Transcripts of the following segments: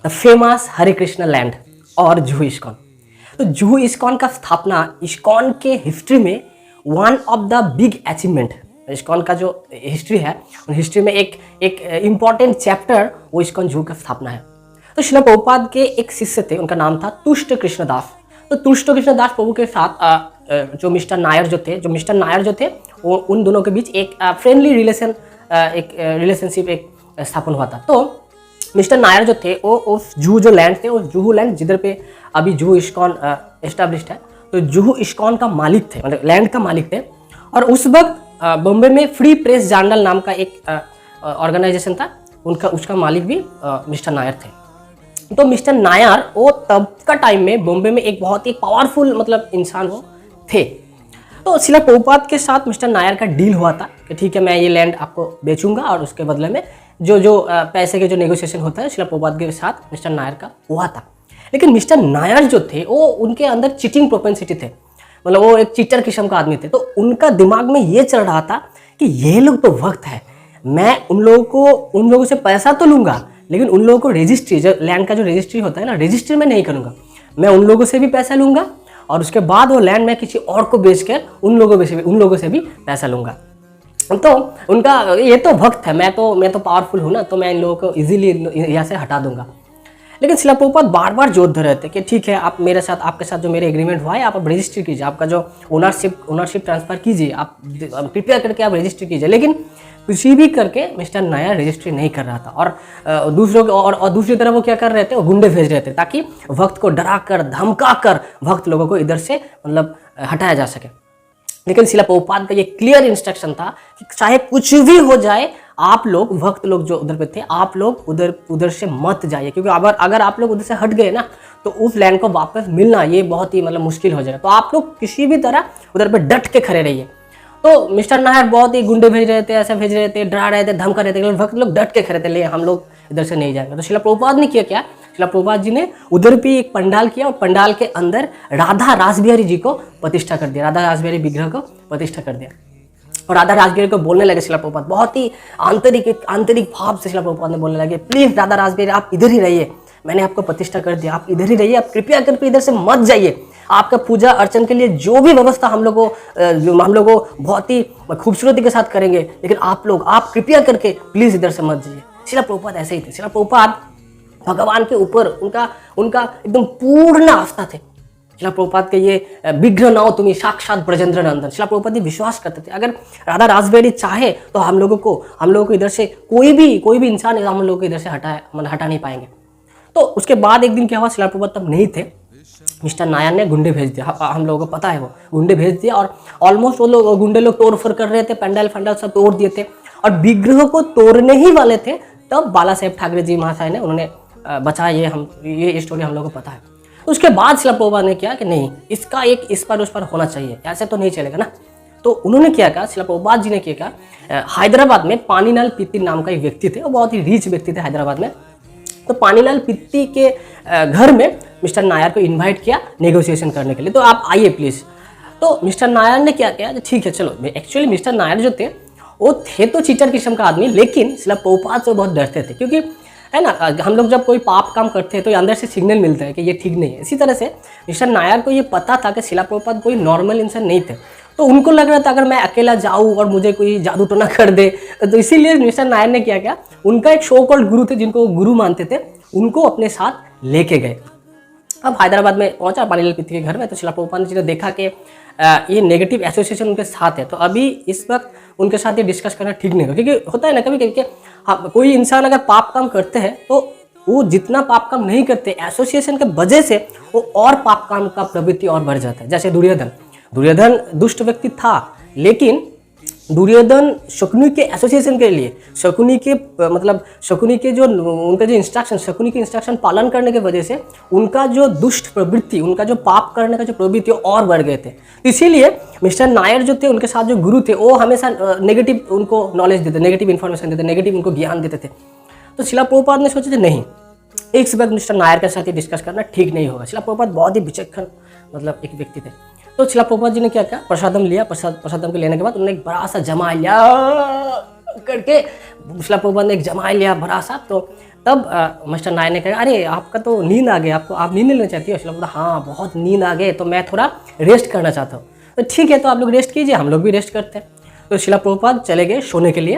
The famous Hare Krishna land और Juhu ISKCON. तो Juhu ISKCON का स्थापना इस्कॉन के हिस्ट्री में one of the big achievement, ISKCON का जो हिस्ट्री है उन हिस्ट्री में एक इम्पॉर्टेंट चैप्टर वो इस्कॉन जुहू का स्थापना है। तो श्रील प्रभुपाद के एक शिष्य थे, उनका नाम था तुष्ट कृष्णदास। तो तुष्ट कृष्णदास प्रभु के साथ जो मिस्टर नायर जो थे वो उन दोनों के बीच एक फ्रेंडली रिलेशनशिप एक स्थापन हुआ था। तो मिस्टर नायर जो थे वो उस जुहू जो लैंड थे, उस जुहू लैंड जिधर पे अभी जुहू इस्कॉन एस्टेब्लिश्ड है, तो जुहू इस्कॉन का मालिक थे, मतलब लैंड का मालिक थे। और उस वक्त बॉम्बे में फ्री प्रेस जर्नल नाम का एक ऑर्गेनाइजेशन था, उसका मालिक भी मिस्टर नायर थे। तो मिस्टर नायर वो तब का टाइम में बॉम्बे में एक बहुत ही पावरफुल मतलब इंसान वो थे। तो श्रील प्रभुपाद के साथ मिस्टर नायर का डील हुआ था कि ठीक है मैं ये लैंड आपको बेचूंगा और उसके बदले में जो पैसे के जो नेगोशिएशन होता है श्रील प्रभुपाद के साथ मिस्टर नायर का हुआ था। लेकिन मिस्टर नायर जो थे वो उनके अंदर चीटिंग प्रोपेंसिटी थे, मतलब वो एक चीटर किस्म का आदमी थे। तो उनका दिमाग में ये चल रहा था कि ये लोग तो वक्त है, मैं उन लोगों से पैसा तो लूंगा लेकिन उन लोगों को रजिस्ट्री, जो लैंड का जो रजिस्ट्री होता है ना, रजिस्ट्री में नहीं करूंगा, मैं उन लोगों से भी पैसा लूंगा और उसके बाद वो लैंड मैं किसी और को बेचकर उन लोगों से भी पैसा लूंगा। तो उनका ये तो वक्त है, मैं तो पावरफुल हूँ ना, तो मैं इन लोगों को इजीली यहाँ से हटा दूंगा। लेकिन श्रील प्रभुपाद बार बार जोर धर रहे थे कि ठीक है आप मेरे साथ, आपके साथ जो मेरे एग्रीमेंट हुआ है आप रजिस्ट्री कीजिए, आपका जो ओनरशिप ट्रांसफर कीजिए, आप कृपया करके आप रजिस्ट्री कीजिए। लेकिन किसी भी करके मिस्टर नायर रजिस्ट्री नहीं कर रहा था। और दूसरी तरफ वो क्या कर रहे थे, वो गुंडे भेज रहे थे ताकि वक्त को डरा कर धमका कर वक्त लोगों को इधर से मतलब हटाया जा सके। लेकिन श्रील प्रभुपाद का ये क्लियर इंस्ट्रक्शन था कि चाहे कुछ भी हो जाए, आप लोग वक्त लोग जो उधर पे थे, आप लोग उधर से मत जाइए, क्योंकि अगर आप लोग उधर से हट गए ना तो उस लैंड को वापस मिलना ये बहुत ही मतलब मुश्किल हो जाएगा। तो आप लोग किसी भी तरह उधर पे डट के खड़े रहिए। तो मिस्टर नायर बहुत ही गुंडे भेज रहे थे, ऐसा भेज रहे थे, डरा रहे थे, धमका रहे थे, लेकिन वक्त लोग डट के खड़े थे, हम लोग इधर से नहीं जाएंगे। तो श्रील प्रभुपाद ने किया क्या, श्रील प्रभुपाद जी ने उधर भी एक पंडाल किया और पंडाल के अंदर राधा रासबिहारी जी को प्रतिष्ठा कर दिया, राधा रासबिहारी विग्रह को प्रतिष्ठा कर दिया। और राधा रासबिहारी को बोलने लगे श्रील प्रभुपाद, बहुत ही आंतरिक भाव से श्रील प्रभुपाद ने बोलने लगे, प्लीज राधा रासबिहारी आप इधर ही रहिए, मैंने आपको प्रतिष्ठा कर दिया, आप इधर ही रहिए, आप कृपया करके इधर से मत जाइए। आपका पूजा अर्चन के लिए जो भी व्यवस्था हम लोग को बहुत ही खूबसूरती के साथ करेंगे, लेकिन आप कृपया करके प्लीज इधर से मत जाइए। श्रील प्रभुपाद ऐसे ही थे। श्रील प्रभुपाद भगवान के ऊपर उनका एकदम पूर्ण आस्था थे। श्रील प्रभुपाद के ये विग्रह नाओ तुम्हें साक्षात ब्रजेंद्र नंदन, श्रील प्रभुपाद ये विश्वास करते थे अगर राधा रासबिहारी चाहे तो हम लोगों को इधर से कोई भी इंसान हम लोगों को इधर से हटा नहीं पाएंगे। तो उसके बाद एक दिन क्या हुआ, श्रील प्रभुपाद तब नहीं थे, मिस्टर नायर ने गुंडे भेज दिया, हम लोगों को पता है वो गुंडे भेज दिया और ऑलमोस्ट वो गुंडे लोग तोड़ फोड़ कर रहे थे, पंडाल सब तोड़ दिए थे और विग्रह को तोड़ने ही वाले थे। तब बाला साहेब ठाकरे जी महाशय ने उन्होंने बचाया। ये स्टोरी हम लोगों को पता है। तो उसके बाद श्रील प्रभुपाद ने किया कि नहीं, इसका एक इस पर उस पर होना चाहिए, ऐसे तो नहीं चलेगा ना। तो उन्होंने क्या कहा, श्रील प्रभुपाद जी ने क्या कहा, हैदराबाद में पानीलाल पित्ती नाम का एक व्यक्ति थे, वो बहुत ही रिच व्यक्ति थे हैदराबाद में। तो पानीलाल पित्ती के घर में मिस्टर नायर को इनवाइट किया नेगोशिएशन करने के लिए, तो आप आइए प्लीज। तो मिस्टर नायर ने क्या किया, ठीक है चलो। एक्चुअली मिस्टर नायर जो थे वो थे तो चीटर किस्म का आदमी, लेकिन श्रील प्रभुपाद से बहुत डरते थे, क्योंकि है ना, हम लोग जब कोई पाप काम करते हैं तो अंदर से सिग्नल मिलता है कि ये ठीक नहीं है। इसी तरह से मिस्टर नायर को ये पता था कि श्रील प्रभुपाद कोई नॉर्मल इंसान नहीं थे। तो उनको लग रहा था अगर मैं अकेला जाऊँ और मुझे कोई जादू टोना कर दे, तो इसीलिए मिस्टर नायर ने क्या किया, उनका एक शो कॉल्ड गुरु थे जिनको वो गुरु मानते थे, उनको अपने साथ लेके गए। अब हैदराबाद में पहुंचा पानीलाल पित्ती के घर में, तो श्रील प्रभुपाद जी ने देखा कि ये नेगेटिव एसोसिएशन उनके साथ है, तो अभी इस वक्त उनके साथ ये डिस्कस करना ठीक नहीं होगा, क्योंकि होता है ना कभी कभी हाँ, कोई इंसान अगर पाप काम करते हैं तो वो जितना पाप काम नहीं करते, एसोसिएशन के वजह से वो और पाप काम का प्रवृत्ति और बढ़ जाता है। जैसे दुर्योधन दुष्ट व्यक्ति था, लेकिन दुर्योधन शकुनी के एसोसिएशन के लिए शकुनी के जो उनका जो इंस्ट्रक्शन, शकुनी के इंस्ट्रक्शन पालन करने की वजह से उनका जो दुष्ट प्रवृत्ति, उनका जो पाप करने का जो प्रवृत्ति और बढ़ गए थे। इसीलिए मिस्टर नायर जो थे, उनके साथ जो गुरु थे, वो हमेशा नेगेटिव उनको नॉलेज देते, नेगेटिव इन्फॉर्मेशन देते, नेगेटिव उनको ज्ञान देते थे। तो श्रील प्रभुपाद ने सोचे थे नहीं, एक वक्त मिस्टर नायर के साथ ये डिस्कस करना ठीक नहीं होगा। श्रील प्रभुपाद बहुत ही विचक्षण एक व्यक्ति थे। तो श्रील प्रभुपाद जी ने क्या किया, प्रसादम लिया, प्रसादम को लेने के बाद उन्होंने एक बड़ा सा जमा लिया करके, श्रील प्रभुपाद ने एक जमा लिया बड़ा सा। तो तब मिस्टर नायर ने कहा, अरे आपका तो नींद आ गया, आपको आप नींद लेना चाहती हो? शिला बोला, हाँ बहुत नींद आ गए, तो मैं थोड़ा रेस्ट करना चाहता हूँ। तो ठीक है, तो आप लोग रेस्ट कीजिए, हम लोग भी रेस्ट करते हैं। तो शिला प्रभुपाद चले गए सोने के लिए।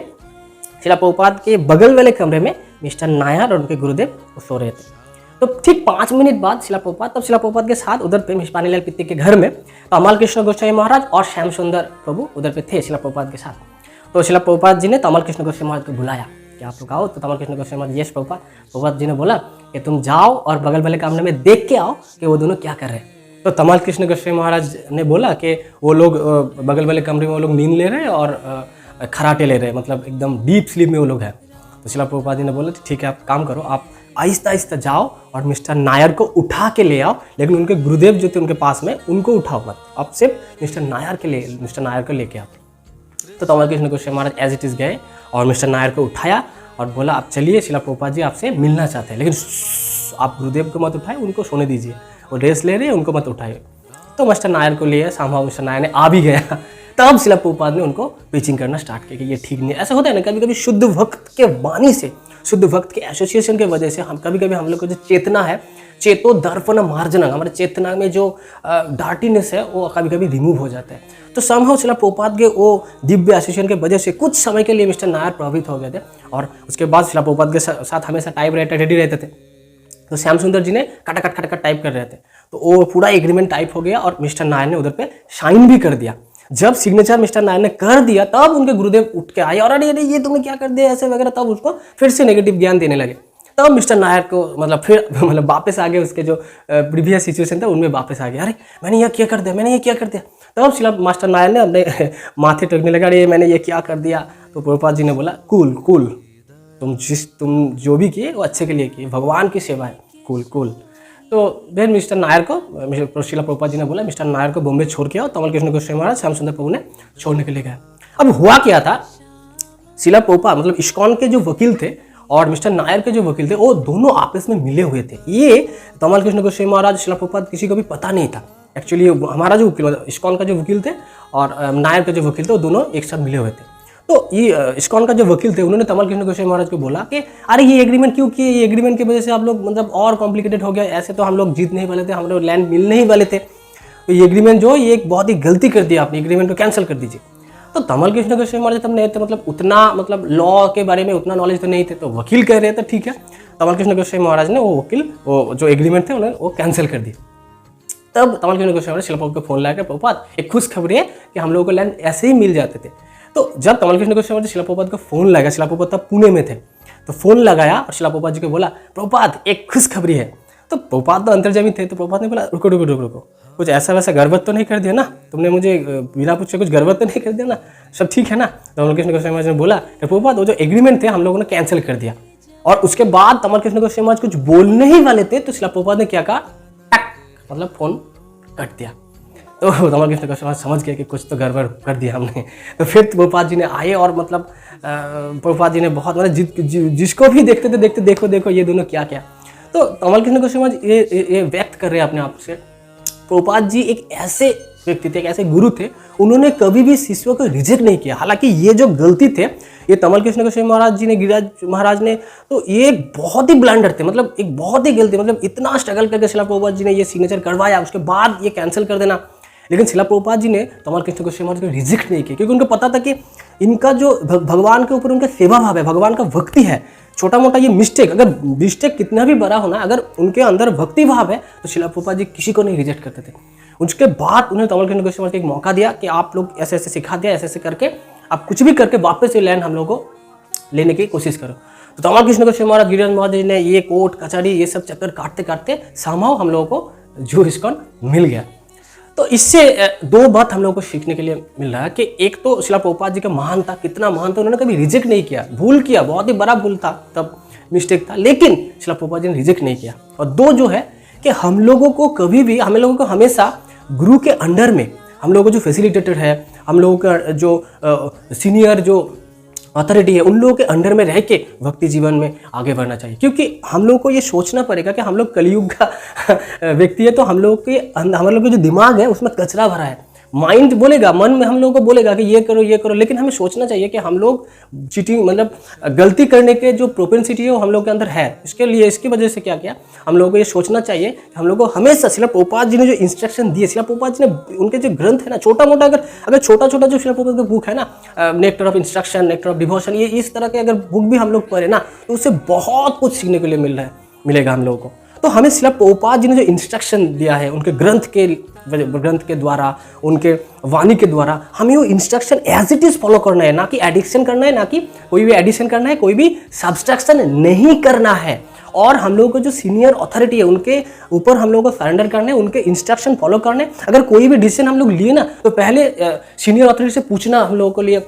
शिला प्रभुपाद के बगल वाले कमरे में मिस्टर नायर और उनके गुरुदेव सो रहे थे। तो ठीक 5 मिनट बाद शिला प्रभुपाद के साथ उधर पे पानीलाल पित्ती के घर में तमाल कृष्ण गोस्वामी महाराज और श्याम सुंदर प्रभु उधर पे थे शिला प्रभुपाद के साथ। तो शिला प्रभुपाद जी ने तमाल कृष्ण गोस्वामी महाराज को बुलाया कि आप लोग आओ। तो तमाल कृष्ण गोस्वामी महाराज, यस प्रभुपाद जी ने बोला कि तुम जाओ और बगल वाले कमरे में देख के आओ कि वो दोनों क्या कर रहे हैं। तो तमाल कृष्ण गोस्वामी महाराज ने बोला कि वो लोग बगल वाले कमरे में वो लोग नींद ले रहे हैं और खराटे ले रहे हैं, मतलब एकदम डीप स्लीप में वो लोग हैं। तो शिला प्रभुपाद जी ने बोला ठीक है, आप काम करो, आप आहिस्ता आहिस्ता जाओ और मिस्टर नायर को उठा के ले आओ, लेकिन उनके गुरुदेव जो थे उनके पास में, उनको उठाओ मत, आप सिर्फ मिस्टर नायर को लेके आओ। तो तमाल कृष्ण गोस्वामी महाराज एज इट इज़ गए और मिस्टर नायर को उठाया और बोला, आप चलिए, शिला प्रभुपाद जी आपसे मिलना चाहते हैं, लेकिन आप गुरुदेव को मत उठाए, उनको सोने दीजिए, वो रेस्ट ले रहे हैं, उनको मत उठाए। तो मिस्टर नायर को लिए संभव मिस्टर नायर ने आ भी गया। तब शिला प्रभुपाद ने उनको प्रीचिंग करना स्टार्ट किया कि ये ठीक नहीं है। ऐसा होता है ना, कभी कभी शुद्ध भक्त के वाणी से, शुद्ध भक्त के एसोसिएशन के वजह से हम कभी हम लोग को जो चेतना है, चेतो दर्पण मार्जना, हमारे चेतना में जो डार्टीनेस है वो कभी कभी रिमूव हो जाता है। तो संभव शिला प्रभुपाद के वो दिव्य एसोसिएशन के वजह से कुछ समय के लिए मिस्टर नायर प्रभावित हो गए थे और उसके बाद शिला प्रभुपाद के साथ हमेशा टाइप राइटर रेडी रहते थे। तो श्याम सुंदर जी ने खटाखट टाइप कर रहे थे, तो वो पूरा एग्रीमेंट टाइप हो गया और मिस्टर नायर ने उधर पे साइन भी कर दिया। जब सिग्नेचर मिस्टर नायर ने कर दिया तब उनके गुरुदेव उठ के आए और अरे ये तुमने क्या कर दिया ऐसे वगैरह, तब उसको फिर से नेगेटिव ज्ञान देने लगे। तब मिस्टर नायर को फिर वापस आ गए, उसके जो प्रीवियस सिचुएशन था उनमें वापस आ गए, अरे मैंने ये क्या कर दिया। तब शिला मास्टर नायर ने अपने माथे टेकने लगा, अरे मैंने ये क्या कर दिया। तो प्रभुपाद जी ने बोला, कूल, तुम जो भी किए वो अच्छे के लिए किए, भगवान की सेवा है, कूल। तो फिर मिस्टर नायर को शिला प्रभुपाद जी ने बोला, मिस्टर नायर को बॉम्बे छोड़ के आओ। तमाल कृष्ण गोस्वामी महाराज श्याम सुंदर प्रभु ने छोड़ने के लिए गए। अब हुआ क्या था, शिला प्रभुपाद इस्कॉन के जो वकील थे और मिस्टर नायर के जो वकील थे, वो दोनों आपस में मिले हुए थे। ये तमाल कृष्ण गोस्वामी महाराज, शिला प्रभुपाद किसी को भी पता नहीं था। एक्चुअली हमारा जो वकील, इस्कॉन का जो वकील थे और नायर के जो वकील थे, वो दोनों एक साथ मिले हुए थे। तो ये इस्कॉन का जो वकील थे, उन्होंने तमाल कृष्ण गोस्वामी महाराज को बोला कि अरे ये एग्रीमेंट क्यों किए, ये एग्रीमेंट की वजह से आप लोग और कॉम्प्लिकेटेड हो गया, ऐसे तो हम लोग जीत नहीं वाले थे, हम लोग लैंड मिल नहीं वाले थे, तो ये एग्रीमेंट जो ये एक बहुत ही गलती कर दिया आपने, एग्रीमेंट को कैंसिल कर दीजिए। तो तमाल कृष्ण गोस्वामी महाराज तब नहीं थे, उतना लॉ के बारे में उतना नॉलेज तो नहीं थे, तो वकील कह रहे थे ठीक है। तमाल कृष्ण गोस्वामी महाराज ने वो जो एग्रीमेंट थे उन्होंने वो कैंसिल कर दी। तब तमाल कृष्ण गोस्वामी महाराज शिला प्रभुपाद को फोन लगा, प्रभुपाद एक खुश खबर है कि हम लोगों को लैंड ऐसे ही मिल जाते थे। तो जब तमाल कृष्ण गोस्वामी महाराज शिला प्रभुपाद को फोन लगा, शिला प्रभुपाद तब पुणे में थे, तो फोन लगाया और शिला प्रभुपाद जी को बोला, प्रभुपाद एक खुश खबरी है। तो प्रभुपाद तो अंतर्जामी थे, तो प्रभुपाद ने बोला, रुको, कुछ ऐसा वैसा गड़बड़ तो नहीं कर दिया ना, तुमने मुझे बिना पूछे कुछ गड़बड़ तो नहीं कर दिया ना, सब ठीक है ना। तमाल कृष्ण गोस्वामी महाराज ने बोला, प्रभुपाद वो जो एग्रीमेंट थे हम लोगों ने कैंसिल कर दिया। और उसके बाद तमाल कृष्ण गोस्वामी महाराज कुछ बोलने ही वाले थे, तो शिला प्रभुपाद ने क्या कहा, टक, फोन कट दिया। तो तमाल कृष्ण गोस्वामी महाराज समझ गए कि कुछ तो गड़बड़ कर दिया हमने। तो फिर प्रभुपाद जी ने आए और प्रभुपाद जी ने बहुत जिसको भी देखते थे, देखो ये दोनों क्या। तो तमाल कृष्ण गोस्वामी महाराज ये व्यक्त कर रहे हैं अपने आप से, प्रभुपाद जी एक ऐसे व्यक्ति थे, एक ऐसे गुरु थे, उन्होंने कभी भी शिष्यों को रिजेक्ट नहीं किया। हालांकि ये जो गलती थे, ये तमाल कृष्ण गोस्वामी महाराज जी ने, गिरिराज महाराज ने, तो ये बहुत ही ब्लंडर थे, एक बहुत ही गलती, इतना स्ट्रगल करके शिला प्रभुपाद जी ने ये सिग्नेचर करवाया, उसके बाद ये कैंसिल कर देना। लेकिन शिला प्रभुपाद जी ने तमाल कृष्ण गोस्वामी महाराज को रिजेक्ट नहीं किया, क्योंकि उनको पता था कि इनका जो भगवान के ऊपर उनका सेवा भाव है, भगवान का भक्ति है। छोटा मोटा ये मिस्टेक कितना भी बड़ा होना, अगर उनके अंदर भक्ति भाव है तो शिला प्रभुपाद जी किसी को नहीं रिजेक्ट करते थे। उसके बाद उन्हें तमाल कृष्ण गोस्वामी महाराज को एक मौका दिया कि आप लोग ऐसे सिखा दिया, ऐसे करके आप कुछ भी करके वापस से लैंड हम लोग को लेने की कोशिश करो। तो तमाल कृष्ण गोस्वामी महाराज, गिरिराज महाराज जी ने ये कोर्ट कचहरी ये सब चक्कर काटते सामाव हम लोगों को जो इस्कॉन मिल गया। तो इससे दो बात हम लोगों को सीखने के लिए मिल रहा है कि एक तो शिला प्रभुपाद जी का महान था, कितना महान था, उन्होंने कभी रिजेक्ट नहीं किया, भूल किया, बहुत ही बड़ा भूल था, तब मिस्टेक था, लेकिन शिला प्रभुपाद जी ने रिजेक्ट नहीं किया। और दो जो है कि हम लोगों को हमेशा गुरु के अंडर में, हम लोगों को जो फैसिलिटेटर है, हम लोगों का जो सीनियर जो अथॉरिटी है, उन लोगों के अंडर में रह के भक्ति जीवन में आगे बढ़ना चाहिए। क्योंकि हम लोगों को ये सोचना पड़ेगा कि हम लोग कलयुग का व्यक्ति है, तो हम लोग के जो दिमाग है उसमें कचरा भरा है, माइंड बोलेगा, मन में हम लोगों को बोलेगा कि ये करो, लेकिन हमें सोचना चाहिए कि हम लोग चीटिंग मतलब गलती करने के जो प्रोपेंसिटी है वो हम लोग के अंदर है। इसके लिए इसकी वजह से क्या किया, हम लोगों को ये सोचना चाहिए कि हम लोग को हमेशा शिला प्रभुपाद जी ने जो इंस्ट्रक्शन दिए, शिला प्रभुपाद जी ने उनके जो ग्रंथ है ना, छोटा मोटा अगर छोटा छोटा जो शिला प्रभुपाद का बुक है ना, nectar of instruction, nectar of devotion, ये इस तरह के अगर बुक भी हम लोग पढ़े ना तो उससे बहुत कुछ सीखने के लिए मिलेगा हम लोगों को। तो हमें शिला प्रभुपाद जी ने जो इंस्ट्रक्शन दिया है उनके ग्रंथ के द्वारा, उनके वाणी के द्वारा, हमें वो instruction as it is follow करना है, ना कि एडिक्शन करना है, ना कि कोई भी एडिशन करना है, कोई भी सब्सट्रैक्शन नहीं करना है। और हम लोगों को जो सीनियर अथॉरिटी है उनके ऊपर हम लोगों को सरेंडर करने, उनके इंस्ट्रक्शन फॉलो करने। अगर कोई भी डिसीजन हम लोग लिए ना तो पहले सीनियर अथॉरिटी से पूछना हम लोगों के लिए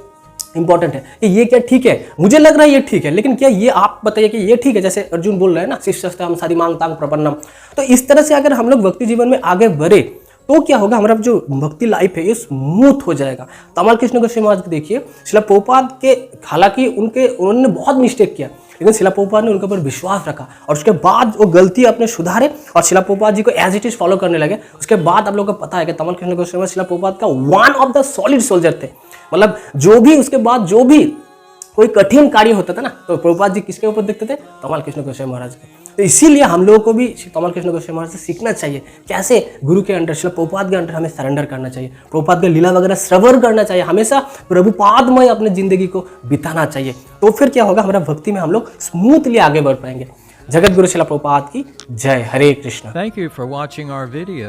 इंपॉर्टेंट है कि ये क्या ठीक है, मुझे लग रहा है ये ठीक है, लेकिन क्या ये आप बताइए कि ये ठीक है। जैसे अर्जुन बोल रहे हैं ना, शिष्यस्तेहं सरिमां तां प्रपन्नम। तो इस तरह से अगर हम लोग भक्ति जीवन में आगे बढ़े तो क्या होगा, हमारा जो भक्ति लाइफ है ये स्मूथ हो जाएगा। तमाल कृष्ण गोस्वामी महाराज को देखिए, शिला प्रभुपाद के हालांकि उन्होंने बहुत मिस्टेक किया, लेकिन शिला प्रभुपाद ने उनके ऊपर विश्वास रखा और उसके बाद वो गलती अपने सुधारे और शिला प्रभुपाद जी को एज इट इज फॉलो करने लगे। उसके बाद आप लोगों को पता है कि तमाल कृष्ण गोस्वामी शिला प्रभुपाद का one of the solid soldier थे। मतलब जो भी उसके बाद जो भी कोई कठिन कार्य होता था ना तो प्रभुपाद जी किसके ऊपर देखते थे, तमाल कृष्ण गोस्वामी महाराज के। तो इसीलिए हम लोगों को भी तमाल कृष्ण गोस्वामी महाराज से सीखना चाहिए कैसे गुरु के अंडर, शिला प्रभुपाद के अंडर हमें सरेंडर करना चाहिए, प्रभुपाद के लीला वगैरह श्रवण करना चाहिए, हमेशा प्रभुपादमय अपने जिंदगी को बिताना चाहिए। तो फिर क्या होगा, हमारा भक्ति में हम लोग स्मूथली आगे बढ़ पाएंगे। जगत गुरु शिला प्रभुपाद की जय। हरे Krishna. Thank you for watching our video.